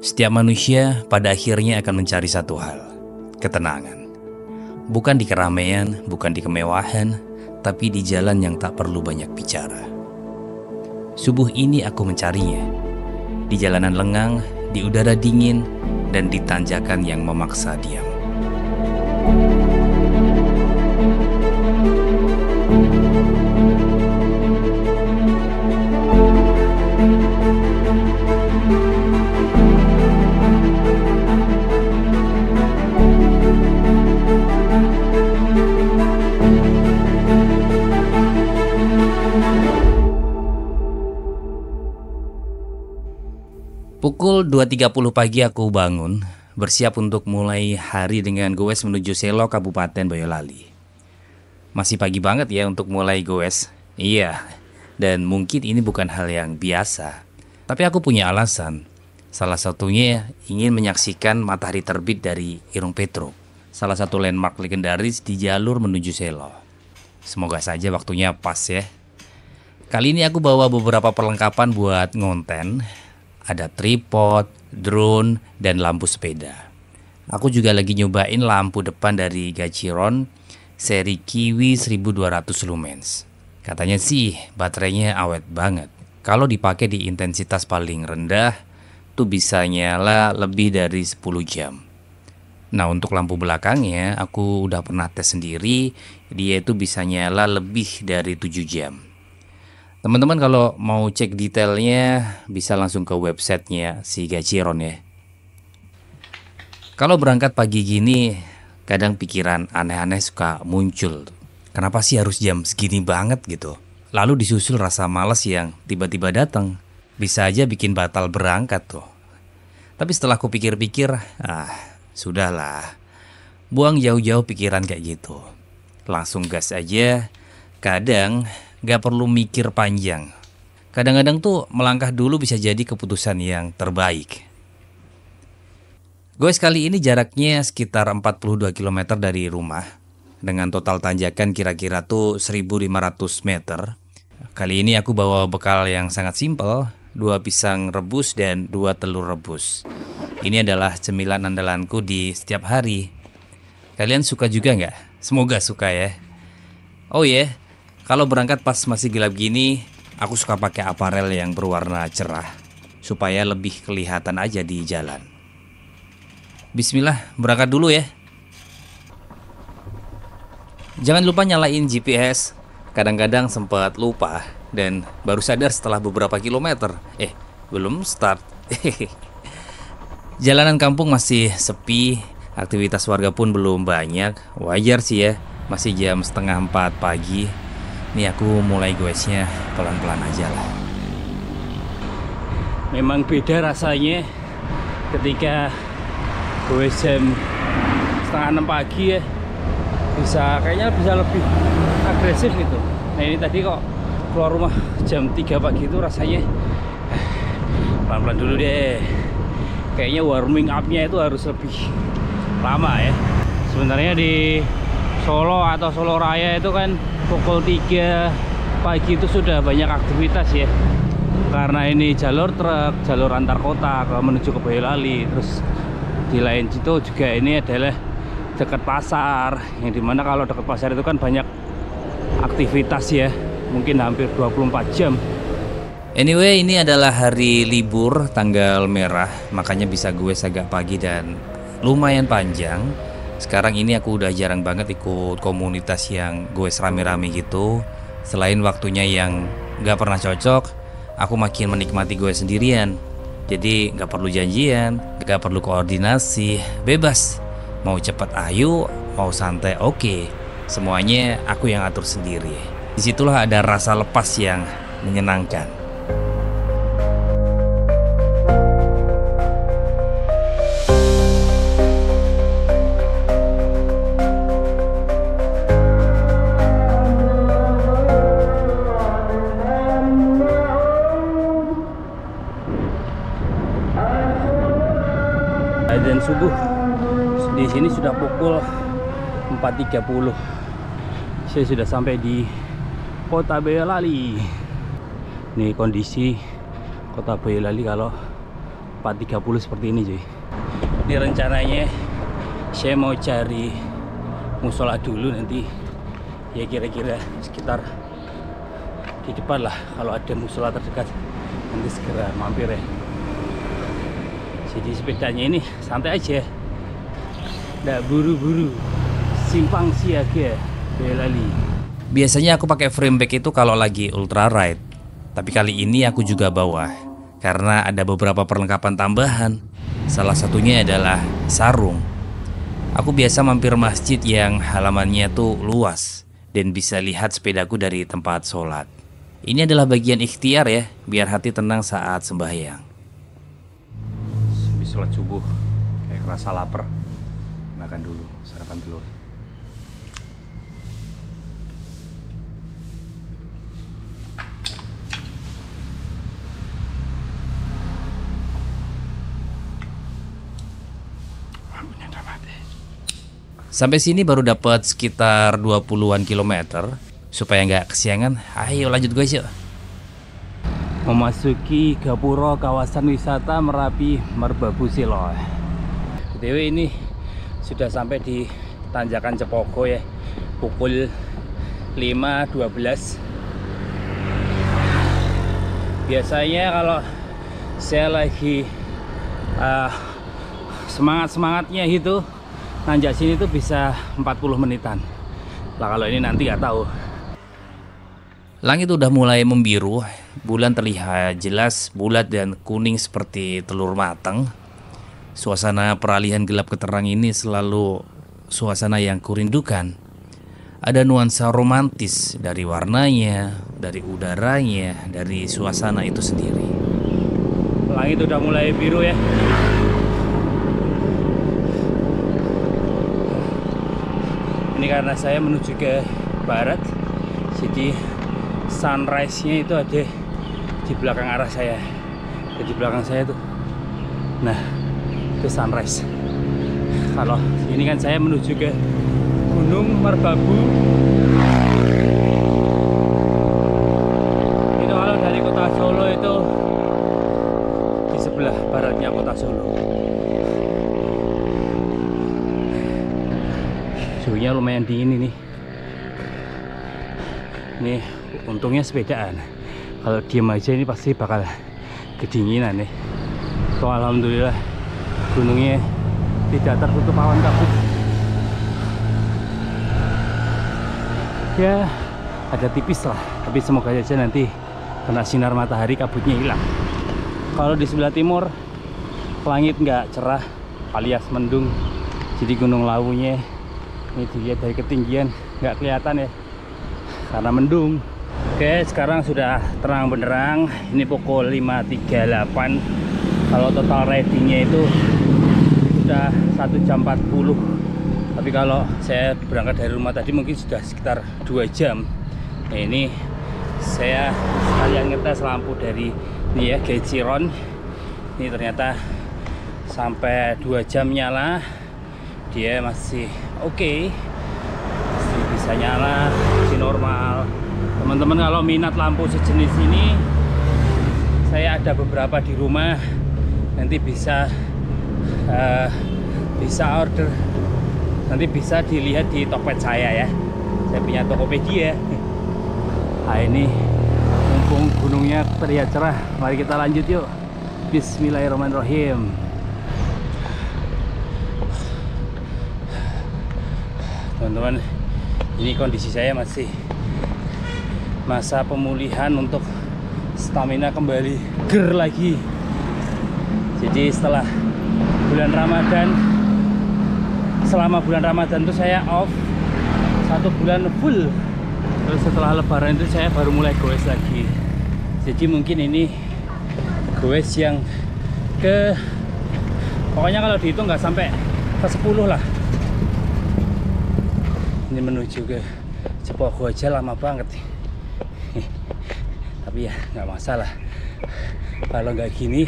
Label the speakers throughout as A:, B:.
A: Setiap manusia pada akhirnya akan mencari satu hal, ketenangan. Bukan di keramaian, bukan di kemewahan, tapi di jalan yang tak perlu banyak bicara. Subuh ini aku mencarinya, di jalanan lengang, di udara dingin, dan di tanjakan yang memaksa diam. Pukul 2.30 pagi aku bangun, bersiap untuk mulai hari dengan goes menuju Selo, Kabupaten Boyolali. Masih pagi banget ya untuk mulai goes. Iya, dan mungkin ini bukan hal yang biasa. Tapi aku punya alasan. Salah satunya ingin menyaksikan matahari terbit dari Irung Petruk, salah satu landmark legendaris di jalur menuju Selo. Semoga saja waktunya pas ya. Kali ini aku bawa beberapa perlengkapan buat ngonten. Ada tripod, drone, dan lampu sepeda. Aku juga lagi nyobain lampu depan dari Gachiron seri Kiwi 1200 lumens. Katanya sih baterainya awet banget. Kalau dipakai di intensitas paling rendah, tuh bisa nyala lebih dari 10 jam. Nah, untuk lampu belakangnya aku udah pernah tes sendiri, dia itu bisa nyala lebih dari 7 jam. Teman-teman kalau mau cek detailnya bisa langsung ke websitenya si Gachiron ya. Kalau berangkat pagi gini, kadang pikiran aneh-aneh suka muncul. Kenapa sih harus jam segini banget gitu? Lalu disusul rasa malas yang tiba-tiba datang. Bisa aja bikin batal berangkat tuh. Tapi setelah aku pikir-pikir, sudahlah. Buang jauh-jauh pikiran kayak gitu. Langsung gas aja. Kadang gak perlu mikir panjang. Kadang-kadang tuh melangkah dulu bisa jadi keputusan yang terbaik. Goes kali ini jaraknya sekitar 42 km dari rumah, dengan total tanjakan kira-kira tuh 1.500 meter. Kali ini aku bawa bekal yang sangat simpel, 2 pisang rebus dan 2 telur rebus. Ini adalah cemilan andalanku di setiap hari. Kalian suka juga nggak? Semoga suka ya. Oh iya, kalau berangkat pas masih gelap gini, aku suka pakai aparel yang berwarna cerah supaya lebih kelihatan aja di jalan. Bismillah, berangkat dulu ya. Jangan lupa nyalain GPS. Kadang-kadang sempat lupa dan baru sadar setelah beberapa kilometer. Belum start. Jalanan kampung masih sepi, aktivitas warga pun belum banyak. Wajar sih ya, masih jam 3:30 pagi. Nih aku mulai goesnya pelan-pelan aja lah.
B: Memang beda rasanya ketika goes jam 5:30 pagi ya. Kayaknya bisa lebih agresif gitu. Nah ini tadi kok keluar rumah jam 3 pagi itu rasanya pelan-pelan dulu deh. Kayaknya warming up-nya itu harus lebih lama ya. Sebenarnya di Solo atau Solo Raya itu kan pukul 3 pagi itu sudah banyak aktivitas ya. Karena ini jalur truk, jalur antar kota menuju ke Boyolali. Terus di lain situ juga ini adalah dekat pasar, yang dimana kalau dekat pasar itu kan banyak aktivitas ya, mungkin hampir 24 jam.
A: Anyway, ini adalah hari libur tanggal merah, makanya bisa gue agak pagi dan lumayan panjang. Sekarang ini aku udah jarang banget ikut komunitas yang gue rame-rame gitu. Selain waktunya yang gak pernah cocok, aku makin menikmati gue sendirian. Jadi gak perlu janjian, gak perlu koordinasi, bebas. Mau cepet ayo, mau santai oke. Semuanya aku yang atur sendiri. Disitulah ada rasa lepas yang menyenangkan.
B: Azan subuh di sini sudah pukul 4.30. Saya sudah sampai di Kota Boyolali. Nih kondisi Kota Boyolali kalau 4.30 seperti ini cuy. Ini rencananya saya mau cari musola dulu nanti, ya kira-kira sekitar di depan lah. Kalau ada musola terdekat nanti segera mampir ya. Jadi sepedanya ini santai aja, nggak buru-buru, simpang siaga Boyolali.
A: Biasanya aku pakai frame bag itu kalau lagi ultra ride, tapi kali ini aku juga bawa karena ada beberapa perlengkapan tambahan. Salah satunya adalah sarung. Aku biasa mampir masjid yang halamannya tuh luas dan bisa lihat sepedaku dari tempat sholat. Ini adalah bagian ikhtiar ya, biar hati tenang saat sembahyang.
B: Habis sholat subuh kayak kerasa lapar, makan dulu sarapan telur.
A: Sampai sini baru dapat sekitar 20-an kilometer. Supaya nggak kesiangan, ayo lanjut guys yuk.
B: Memasuki Gapura kawasan wisata Merapi Merbabu Selo. BTW ini sudah sampai di tanjakan Cepogo ya, pukul 5.12. Biasanya kalau saya lagi semangat-semangatnya itu nanjak sini tuh bisa 40 menitan. Lah kalau ini nanti nggak tahu.
A: Langit udah mulai membiru, bulan terlihat jelas bulat dan kuning seperti telur matang. Suasana peralihan gelap ke terang ini selalu suasana yang kurindukan. Ada nuansa romantis dari warnanya, dari udaranya, dari suasana itu sendiri.
B: Langit udah mulai biru ya. Ini karena saya menuju ke barat, jadi sunrise-nya itu ada di belakang arah saya. Di belakang saya tuh, nah itu sunrise. Kalau ini kan saya menuju ke Gunung Merbabu. Itu kalau dari kota Solo itu di sebelah baratnya kota Solo. Suhunya lumayan dingin ini. Nih untungnya sepedaan. Kalau diem aja ini pasti bakal kedinginan nih. So, alhamdulillah gunungnya tidak tertutup awan kabut. Ya ada tipis lah, tapi semoga aja nanti kena sinar matahari kabutnya hilang. Kalau di sebelah timur langit nggak cerah alias mendung, jadi Gunung Lawunya ini dilihat dari ketinggian nggak kelihatan ya karena mendung. Oke, sekarang sudah terang benderang. Ini pukul 5.38. Kalau total ridingnya itu sudah 1 jam 40. Tapi kalau saya berangkat dari rumah tadi mungkin sudah sekitar 2 jam. Nah, ini saya sekalian ngetes lampu dari ini ya, Geciron. Ini ternyata sampai 2 jam nyala, dia masih oke, masih bisa nyala, masih normal. Teman-teman kalau minat lampu sejenis ini, saya ada beberapa di rumah, nanti bisa order, nanti bisa dilihat di Tokped saya ya. Saya punya Tokopedia. Nah ini mumpung gunungnya terlihat cerah, mari kita lanjut yuk. Bismillahirrahmanirrahim. Teman-teman, ini kondisi saya masih masa pemulihan untuk stamina kembali ger lagi. Jadi setelah bulan Ramadan, selama bulan Ramadan itu saya off 1 bulan full. Terus setelah Lebaran itu saya baru mulai goes lagi. Jadi mungkin ini goes yang pokoknya kalau dihitung nggak sampai ke 10 lah. Ini menuju ke Cepogo aja lama banget. Tapi ya nggak masalah. Kalau nggak gini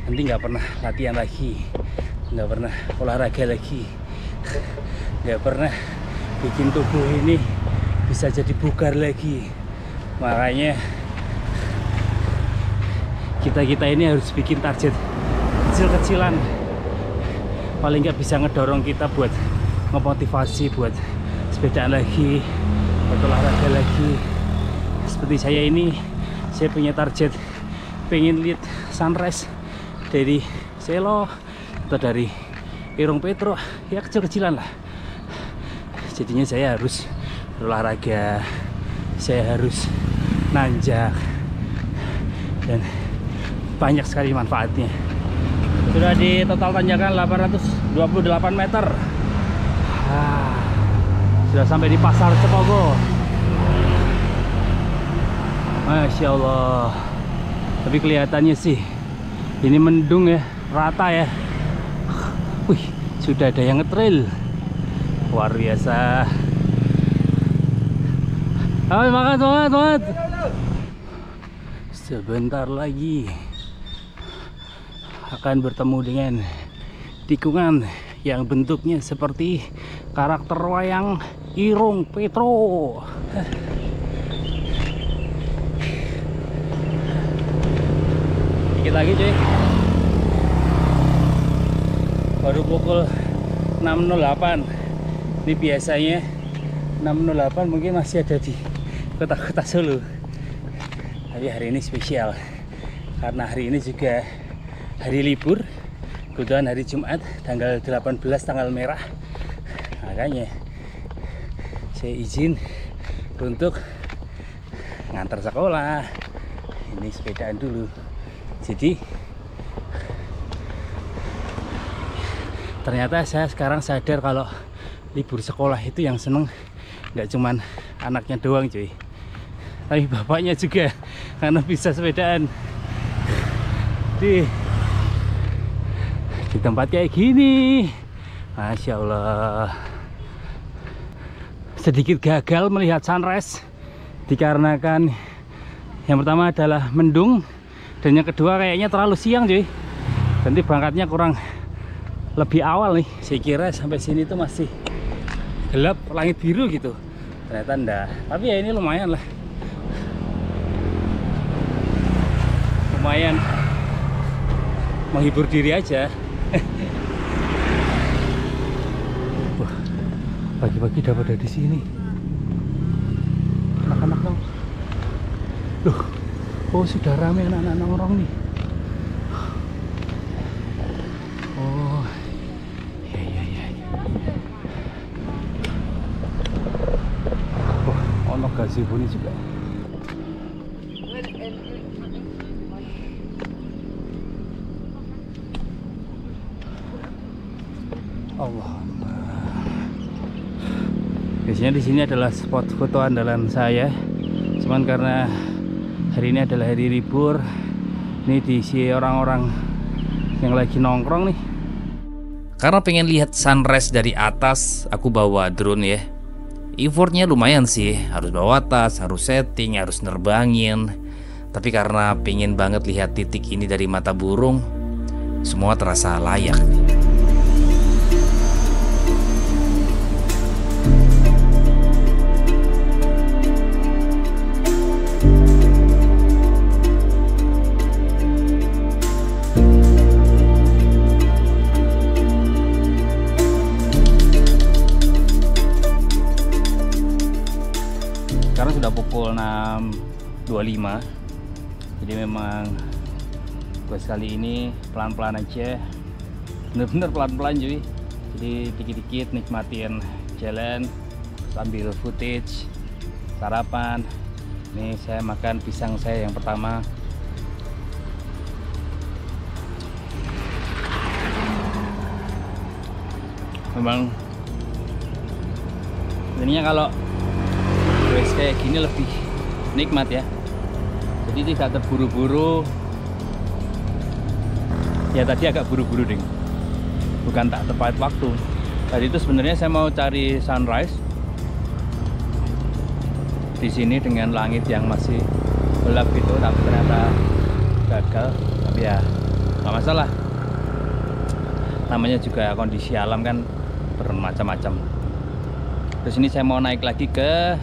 B: nanti nggak pernah latihan lagi, nggak pernah olahraga lagi, nggak pernah bikin tubuh ini bisa jadi bugar lagi. Makanya kita ini harus bikin target kecil-kecilan, paling nggak bisa ngedorong kita buat ngemotivasi buat sepedaan lagi, buat olahraga lagi. Seperti saya ini, saya punya target pengen lihat sunrise dari Selo atau dari Irung Petro, ya kecil-kecilan lah. Jadinya saya harus berolahraga, saya harus nanjak, dan banyak sekali manfaatnya. Sudah di total tanjakan 828 meter. Sudah sampai di Pasar Cepogo. Masya Allah. Tapi kelihatannya sih ini mendung ya, rata ya. Wih, sudah ada yang ngetrail. Luar biasa. Ayo makan, semangat. Sebentar lagi akan bertemu dengan tikungan yang bentuknya seperti karakter wayang Irung Petro. Dikit lagi cuy, baru pukul 6.08. Ini biasanya 6.08 mungkin masih ada di kota-kota Solo, tapi hari ini spesial karena hari ini juga hari libur, kebetulan hari Jumat tanggal 18 tanggal merah. Makanya saya izin untuk ngantar sekolah. Ini sepedaan dulu. Jadi ternyata saya sekarang sadar kalau libur sekolah itu yang seneng nggak cuman anaknya doang cuy, tapi bapaknya juga, karena bisa sepedaan di tempat kayak gini. Masya Allah. Sedikit gagal melihat sunrise dikarenakan yang pertama adalah mendung, dan yang kedua kayaknya terlalu siang cuy. Nanti berangkatnya kurang lebih awal nih. Saya kira sampai sini tuh masih gelap, langit biru gitu. Ternyata enggak. Tapi ya ini lumayan lah. Lumayan menghibur diri aja. Wah, pagi-pagi dapat dari sini. Anak-anak dong. Loh, oh sudah ramai anak-anak nongkrong nih. Oh, iya. Wah, ono gazebo ini juga. Allah. Biasanya di sini adalah spot foto andalan saya. Cuman karena hari ini adalah hari libur, ini diisi orang-orang yang lagi nongkrong nih.
A: Karena pengen lihat sunrise dari atas, aku bawa drone ya. Effortnya lumayan sih, harus bawa tas, harus setting, harus nerbangin. Tapi karena pengen banget lihat titik ini dari mata burung, semua terasa layak nih.
B: Sekarang sudah pukul 6.25. Jadi memang quest kali ini pelan-pelan aja, bener-bener pelan-pelan cuy. Jadi dikit-dikit nikmatin jalan sambil footage, sarapan. Ini saya makan pisang saya yang pertama. Memang ininya kalau guys kayak gini lebih nikmat ya, jadi tidak terburu-buru. Ya tadi agak buru-buru ding, bukan tak tepat waktu. Tadi itu sebenarnya saya mau cari sunrise di sini dengan langit yang masih gelap gitu, tapi ternyata gagal. Tapi ya nggak masalah, namanya juga kondisi alam kan bermacam-macam. Terus ini saya mau naik lagi ke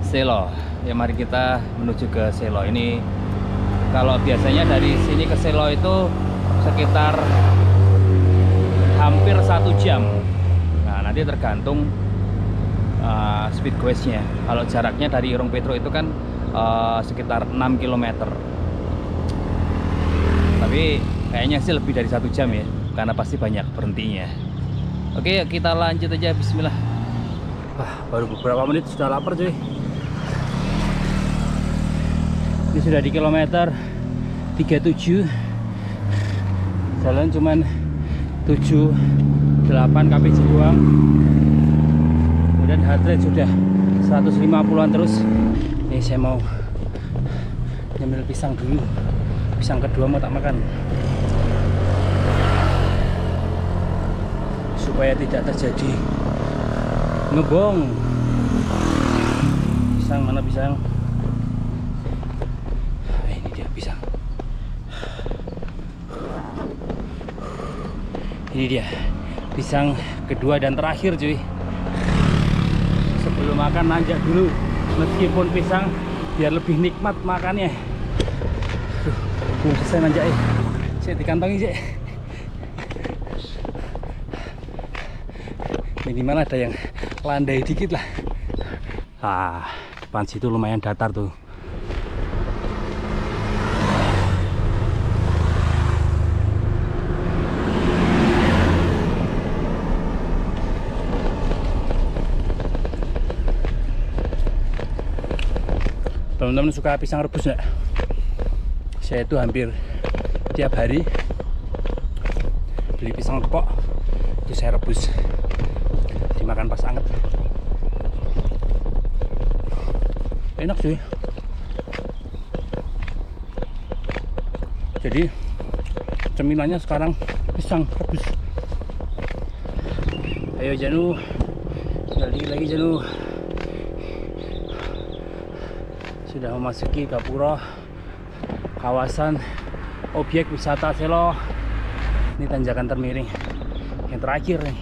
B: Selo. Ya mari kita menuju ke Selo. Ini Kalau biasanya dari sini ke Selo itu sekitar hampir 1 jam. Nah, nanti tergantung speed goesnya. Kalau jaraknya dari Irung Petro itu kan sekitar 6 km. Tapi kayaknya sih lebih dari 1 jam ya, karena pasti banyak berhentinya. Oke, kita lanjut aja. Bismillah. Wah, baru beberapa menit sudah lapar cuy. Ini sudah di kilometer 37. Jalan cuman 78 kpj doang. Kemudian heart rate sudah 150-an terus. Ini saya mau nyemil pisang dulu. Pisang kedua mau tak makan, supaya tidak terjadi ngebong. Pisang mana pisang? Ini dia pisang. Ini dia pisang kedua dan terakhir cuy. Sebelum makan nanjak dulu, meskipun pisang biar lebih nikmat makannya. Belum selesai nanjak ya. Saya dikantongi sih. Minimal ada yang landai dikit lah. Depan situ lumayan datar tuh. Teman-teman suka pisang rebus nggak? Saya itu hampir tiap hari beli pisang kepok, itu saya rebus, dimakan pas anget. Enak sih. Jadi cemilannya sekarang pisang rebus. Ayo Janu, tinggal dikit lagi Janu. Sudah memasuki Gapura, kawasan objek wisata Selo. Ini tanjakan termiring yang terakhir nih.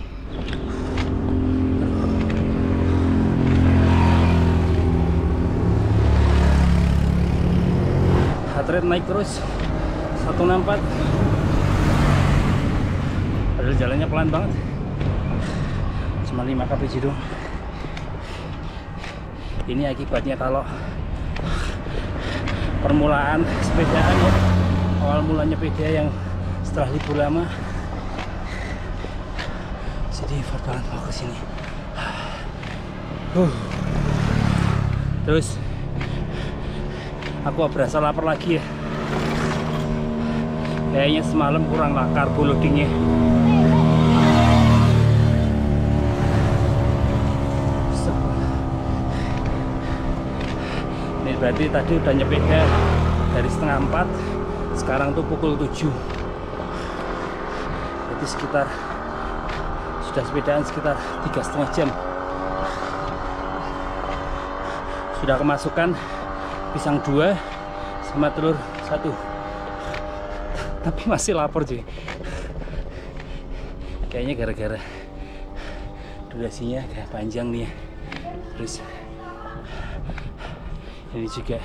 B: Heart rate naik terus 164. Padahal jalannya pelan banget, cuma 5 kpj doang. Ini akibatnya kalau permulaan sepedaan ya, awal mulanya sepeda yang setelah libur lama, jadi effort banget mau kesini. Terus aku berasa lapar lagi ya. Kayaknya semalam kurang lah karbo loadingnya. Ini berarti tadi udah nyepeda dari setengah 4, sekarang tuh pukul 7. Jadi sekitar sudah sepedaan sekitar 3,5 jam. Sudah kemasukan pisang 2 sama telur 1. Tapi masih lapar cuy. Kayaknya gara-gara durasinya agak panjang nih ya. Terus ini juga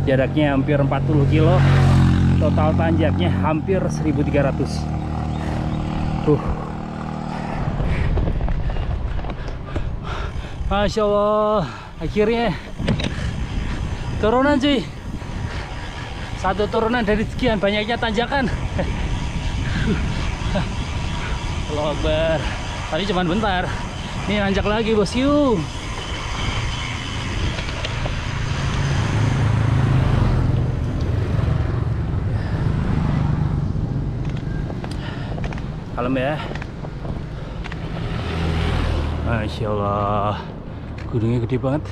B: jaraknya hampir 40 kilo, total tanjaknya hampir 1300. Masya Allah, akhirnya turunan cuy. Satu turunan dari sekian banyaknya tanjakan. Allahu Akbar. Tadi cuma bentar, ini nanjak lagi bosku. Kalem ya. Masya Allah, gunungnya gede banget.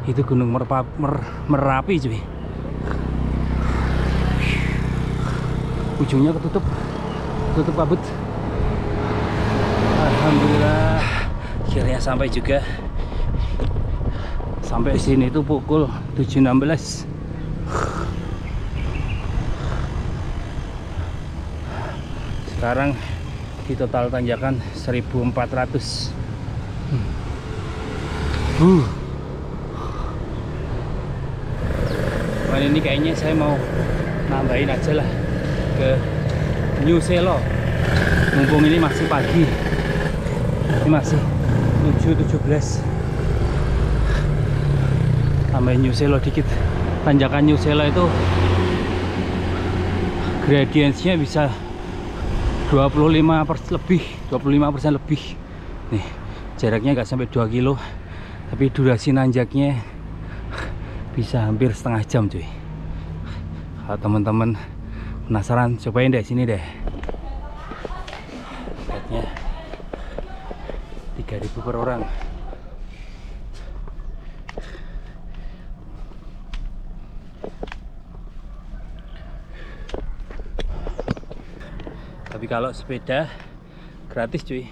B: Itu gunung Merapi cuy. Ujungnya ketutup kabut. Alhamdulillah akhirnya sampai juga. Sampai sini itu pukul 7.16. Sekarang di total tanjakan 1400. Cuman ini kayaknya saya mau nambahin aja lah ke New Selo. Mumpung ini masih pagi. Ini masih 7.17. Tambahin New Selo dikit. Tanjakan New Selo itu gradiensinya bisa 25% lebih. Nih, jaraknya nggak sampai 2 kilo, tapi durasi nanjaknya bisa hampir setengah jam, cuy. Kalau teman-teman penasaran, cobain deh sini deh. Tiketnya 3.000 per orang. Tapi kalau sepeda gratis, cuy.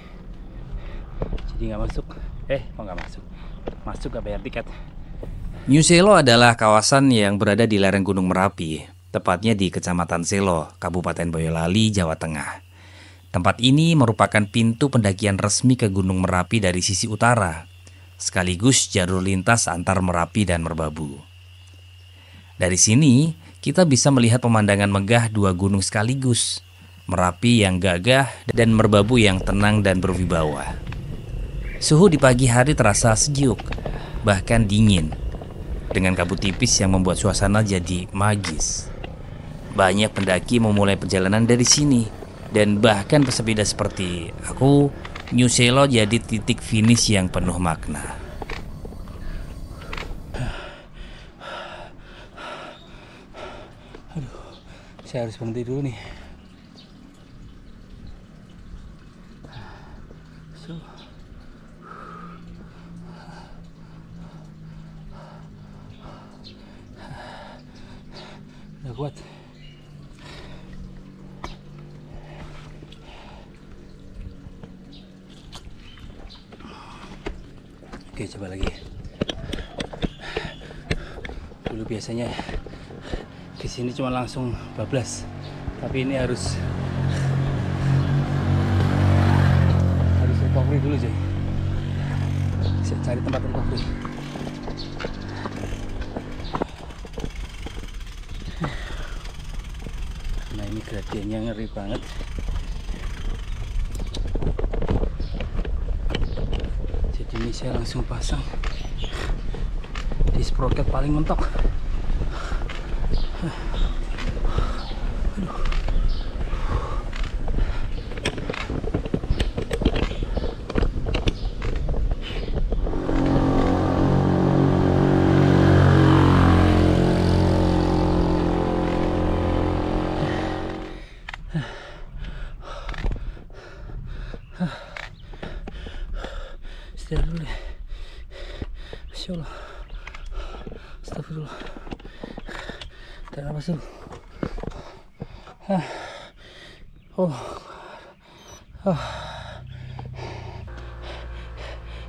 B: Jadi nggak masuk. Kok nggak masuk? Masuk nggak bayar tiket.
A: New Selo adalah kawasan yang berada di lereng Gunung Merapi, tepatnya di Kecamatan Selo, Kabupaten Boyolali, Jawa Tengah. Tempat ini merupakan pintu pendakian resmi ke Gunung Merapi dari sisi utara, sekaligus jalur lintas antar Merapi dan Merbabu. Dari sini, kita bisa melihat pemandangan megah dua gunung sekaligus, Merapi yang gagah dan Merbabu yang tenang dan berwibawa. Suhu di pagi hari terasa sejuk, bahkan dingin, dengan kabut tipis yang membuat suasana jadi magis. Banyak pendaki memulai perjalanan dari sini, dan bahkan pesepeda seperti aku, New Selo jadi titik finish yang penuh makna.
B: Saya harus berhenti dulu nih. Udah kuat. Oke, coba lagi. Dulu biasanya ke sini cuma langsung bablas, tapi ini harus recovery dulu, cuy. Saya cari tempat recovery. Nah, ini gradiennya ngeri banget. Jadi ini saya langsung pasang di sprocket paling mentok. Istirahat dulu deh. Masya Allah. Astagfirullah. Tarik nafas dulu.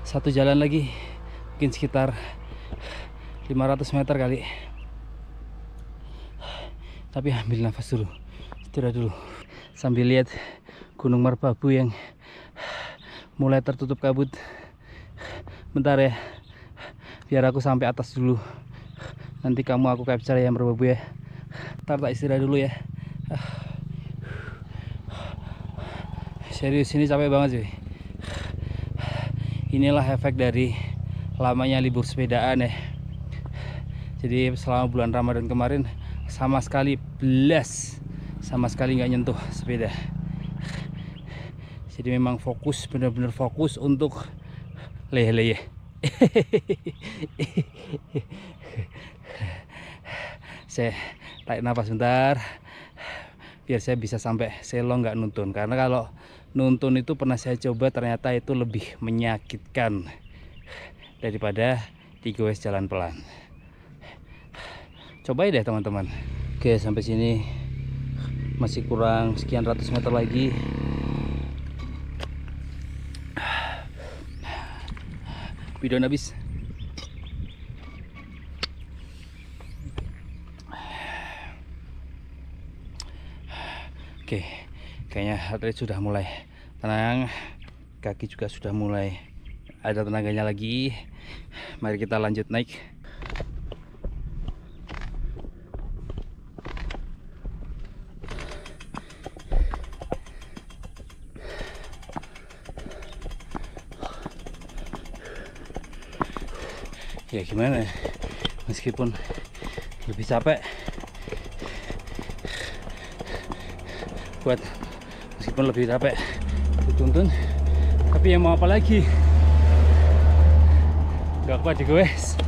B: Satu jalan lagi, mungkin sekitar 500 meter kali. Tapi ambil nafas dulu, istirahat dulu, sambil lihat Gunung Merbabu yang mulai tertutup kabut. Bentar ya, biar aku sampai atas dulu. Nanti kamu aku capture ya Merbabu ya. Ntar tak istirahat dulu ya. Serius, ini capek banget sih. Inilah efek dari lamanya libur sepedaan ya. Jadi selama bulan Ramadan kemarin sama sekali nggak nyentuh sepeda. Jadi memang fokus, benar-benar fokus untuk leyeh-leyeh. Saya tarik nafas bentar biar saya bisa sampai Selo nggak nuntun, karena kalau nuntun itu pernah saya coba, ternyata itu lebih menyakitkan daripada digoes jalan pelan. Cobain deh teman-teman. Oke, sampai sini masih kurang sekian ratus meter lagi. Video habis. Oke, kayaknya heart rate sudah mulai tenang, kaki juga sudah mulai ada tenaganya lagi. Mari kita lanjut naik. Ya gimana, meskipun lebih capek meskipun lebih capek dituntun, tapi yang mau apa lagi, nggak kuat digoes.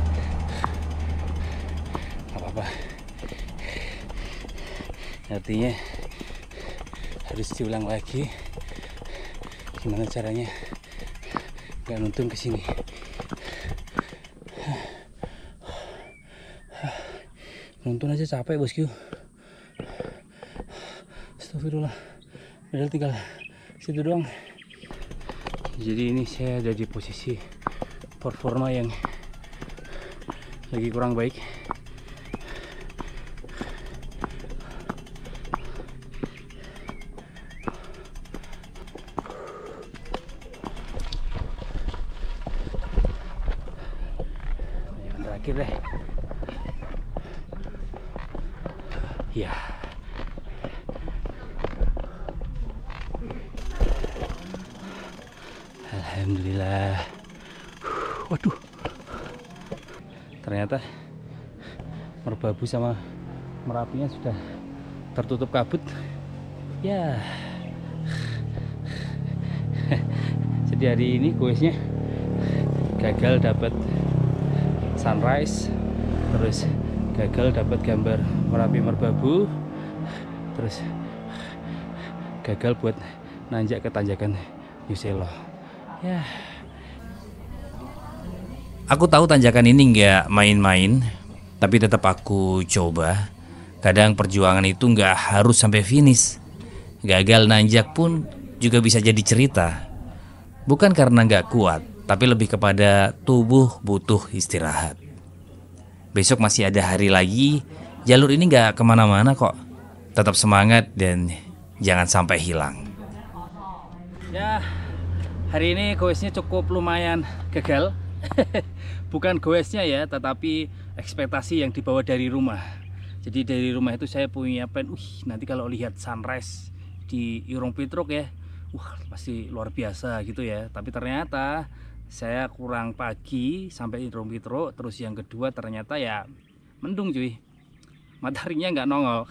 B: Nggak apa-apa, artinya harus diulang lagi gimana caranya nggak nuntun ke sini. Nuntun aja capek bosku. Astagfirullah, padahal tinggal situ doang. Jadi ini saya ada di posisi performa yang lagi kurang baik. Yang terakhir deh. Ya. Alhamdulillah. Waduh. Ternyata merbabu sama Merapinya sudah tertutup kabut. Ya. Jadi hari ini goesnya gagal dapat sunrise, terus gagal dapat gambar Merapi merbabu, terus gagal buat nanjak ke tanjakan New Selo. Ya.
A: Aku tahu tanjakan ini nggak main-main, tapi tetap aku coba. Kadang perjuangan itu nggak harus sampai finish. Gagal nanjak pun juga bisa jadi cerita. Bukan karena nggak kuat, tapi lebih kepada tubuh butuh istirahat. Besok masih ada hari lagi. Jalur ini nggak kemana-mana kok. Tetap semangat dan jangan sampai hilang.
B: Ya, hari ini goesnya cukup lumayan gagal. Bukan goesnya ya, tetapi ekspektasi yang dibawa dari rumah. Jadi dari rumah itu saya punya plan, nanti kalau lihat sunrise di Irung Pitruk ya, pasti luar biasa gitu ya. Tapi ternyata saya kurang pagi sampai Irung Pitruk. Terus yang kedua ternyata ya mendung cuy, mataharinya nggak nongol.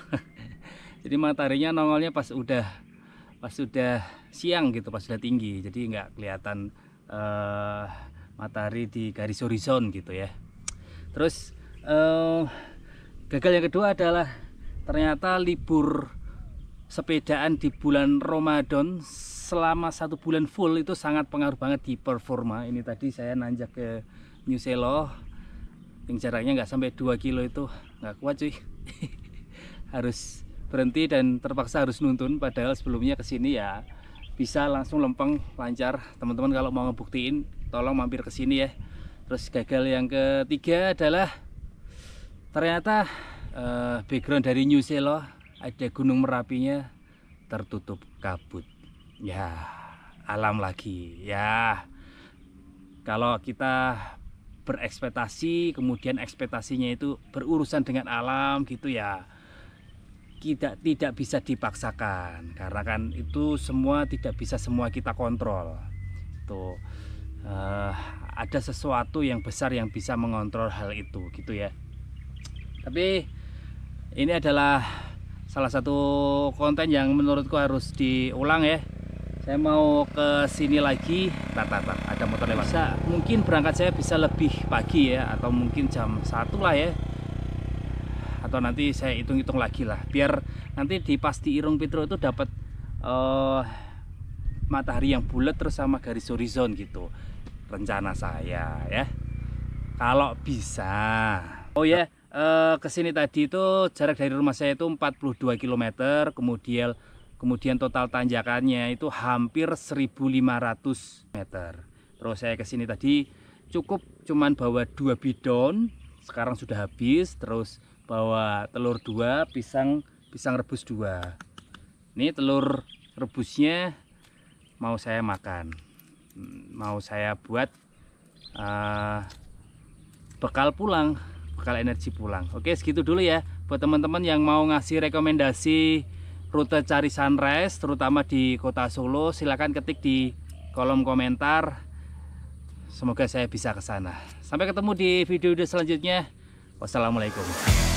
B: Jadi mataharinya nongolnya pas udah siang gitu, pas udah tinggi, jadi nggak kelihatan matahari di garis horizon gitu ya. Terus gagal yang kedua adalah ternyata libur sepedaan di bulan Ramadan selama 1 bulan full itu sangat pengaruh banget di performa. Ini tadi saya nanjak ke New Selo yang jaraknya nggak sampai 2 kilo, itu nggak kuat cuy. Harus berhenti dan terpaksa harus nuntun, padahal sebelumnya kesini ya bisa langsung lempeng lancar. Teman-teman kalau mau ngebuktiin tolong mampir ke sini ya. Terus gagal yang ketiga adalah ternyata background dari New Selo, ada Gunung Merapinya tertutup kabut. Ya, alam lagi. Ya, kalau kita berekspektasi kemudian ekspektasinya itu berurusan dengan alam gitu ya, tidak bisa dipaksakan, karena kan itu semua tidak bisa semua kita kontrol. Tuh ada sesuatu yang besar yang bisa mengontrol hal itu gitu ya. Tapi ini adalah salah satu konten yang menurutku harus diulang ya. Saya mau ke sini lagi. Ada motor lewat. Mungkin berangkat saya bisa lebih pagi ya, atau mungkin jam 1 lah ya. Atau nanti saya hitung-hitung lagi lah, biar nanti di pasti Irung Pitruk itu dapat matahari yang bulat terus sama garis horizon gitu. Rencana saya ya, kalau bisa. Oh ya, kesini tadi itu jarak dari rumah saya itu 42 km, kemudian total tanjakannya itu hampir 1.500 meter. Terus saya kesini tadi cuman bawa 2 bidon, sekarang sudah habis. Terus bawa telur 2, pisang rebus 2. Ini telur rebusnya mau saya makan, mau saya buat bekal pulang, bekal energi pulang. Oke, segitu dulu ya. Buat teman-teman yang mau ngasih rekomendasi rute cari sunrise terutama di kota Solo, silahkan ketik di kolom komentar. Semoga saya bisa ke sana. Sampai ketemu di video selanjutnya. Wassalamualaikum.